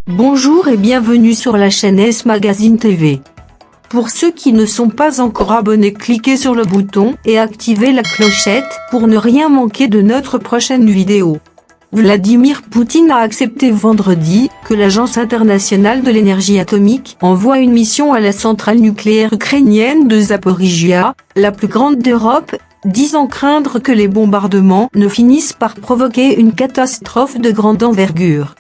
Bonjour et bienvenue sur la chaîne S Magazine TV. Pour ceux qui ne sont pas encore abonnés, cliquez sur le bouton et activez la clochette pour ne rien manquer de notre prochaine vidéo. Vladimir Poutine a accepté vendredi que l'Agence internationale de l'énergie atomique envoie une mission à la centrale nucléaire ukrainienne de Zaporijia, la plus grande d'Europe, disant craindre que les bombardements ne finissent par provoquer une catastrophe de grande envergure.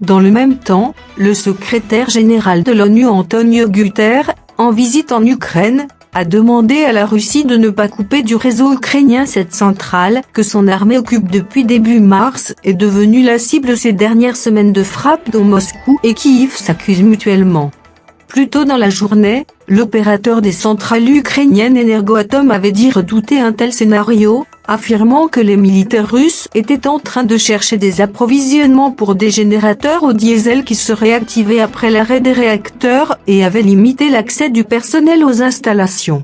Dans le même temps, le secrétaire général de l'ONU Antonio Guterres, en visite en Ukraine, a demandé à la Russie de ne pas couper du réseau ukrainien cette centrale que son armée occupe depuis début mars est devenue la cible ces dernières semaines de frappes dont Moscou et Kiev s'accusent mutuellement. Plus tôt dans la journée, l'opérateur des centrales ukrainiennes Energoatom avait dit redouter un tel scénario, affirmant que les militaires russes étaient en train de chercher des approvisionnements pour des générateurs au diesel qui seraient activés après l'arrêt des réacteurs et avaient limité l'accès du personnel aux installations.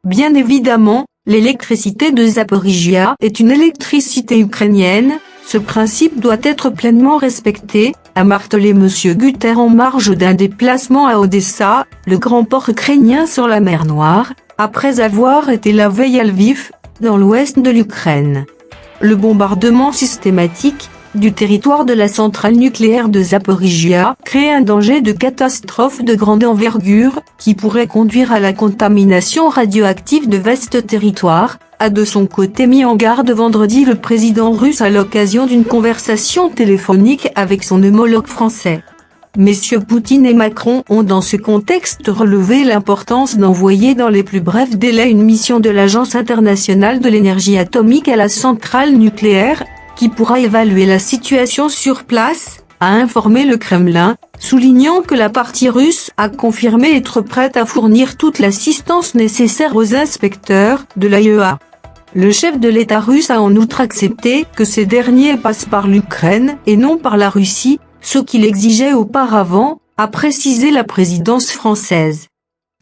Bien évidemment, l'électricité de Zaporijia est une électricité ukrainienne, ce principe doit être pleinement respecté, a martelé M. Guterres en marge d'un déplacement à Odessa, le grand port ukrainien sur la mer Noire, après avoir été la veille à Lviv, dans l'ouest de l'Ukraine. Le bombardement systématique du territoire de la centrale nucléaire de Zaporijia crée un danger de catastrophe de grande envergure, qui pourrait conduire à la contamination radioactive de vastes territoires, a de son côté mis en garde vendredi le président russe à l'occasion d'une conversation téléphonique avec son homologue français. Messieurs Poutine et Macron ont dans ce contexte relevé l'importance d'envoyer dans les plus brefs délais une mission de l'Agence internationale de l'énergie atomique à la centrale nucléaire, qui pourra évaluer la situation sur place, a informé le Kremlin, soulignant que la partie russe a confirmé être prête à fournir toute l'assistance nécessaire aux inspecteurs de l'AIEA. Le chef de l'État russe a en outre accepté que ces derniers passent par l'Ukraine et non par la Russie, ce qu'il exigeait auparavant, a précisé la présidence française.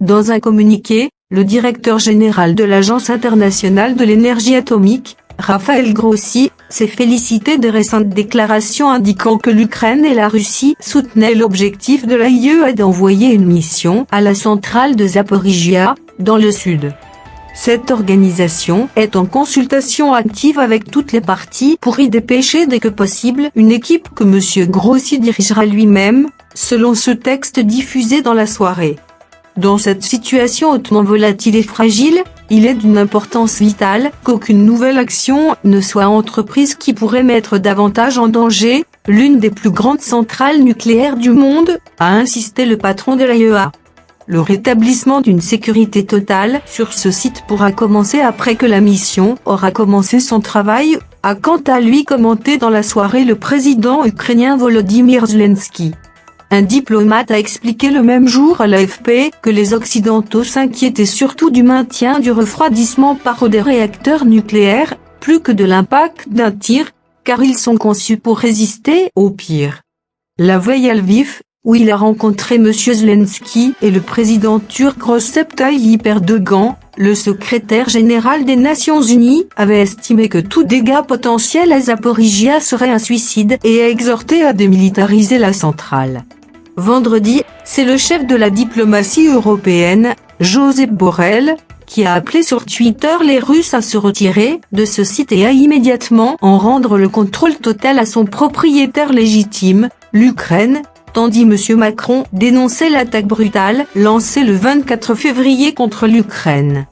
Dans un communiqué, le directeur général de l'Agence internationale de l'énergie atomique, Rafael Grossi, s'est félicité des récentes déclarations indiquant que l'Ukraine et la Russie soutenaient l'objectif de l'AIEA d'envoyer une mission à la centrale de Zaporijia, dans le sud. Cette organisation est en consultation active avec toutes les parties pour y dépêcher dès que possible une équipe que M. Grossi dirigera lui-même, selon ce texte diffusé dans la soirée. Dans cette situation hautement volatile et fragile, il est d'une importance vitale qu'aucune nouvelle action ne soit entreprise qui pourrait mettre davantage en danger l'une des plus grandes centrales nucléaires du monde, a insisté le patron de l'AIEA. Le rétablissement d'une sécurité totale sur ce site pourra commencer après que la mission aura commencé son travail, a quant à lui commenté dans la soirée le président ukrainien Volodymyr Zelensky. Un diplomate a expliqué le même jour à l'AFP que les Occidentaux s'inquiétaient surtout du maintien du refroidissement par eau des réacteurs nucléaires, plus que de l'impact d'un tir, car ils sont conçus pour résister au pire. La veille à Lviv, où il a rencontré M. Zelensky et le président turc Recep Tayyip Erdogan, le secrétaire général des Nations Unies avait estimé que tout dégât potentiel à Zaporijia serait un suicide et a exhorté à démilitariser la centrale. Vendredi, c'est le chef de la diplomatie européenne, Josep Borrell, qui a appelé sur Twitter les Russes à se retirer de ce site et à immédiatement en rendre le contrôle total à son propriétaire légitime, l'Ukraine, tandis M. Macron dénonçait l'attaque brutale lancée le 24 février contre l'Ukraine.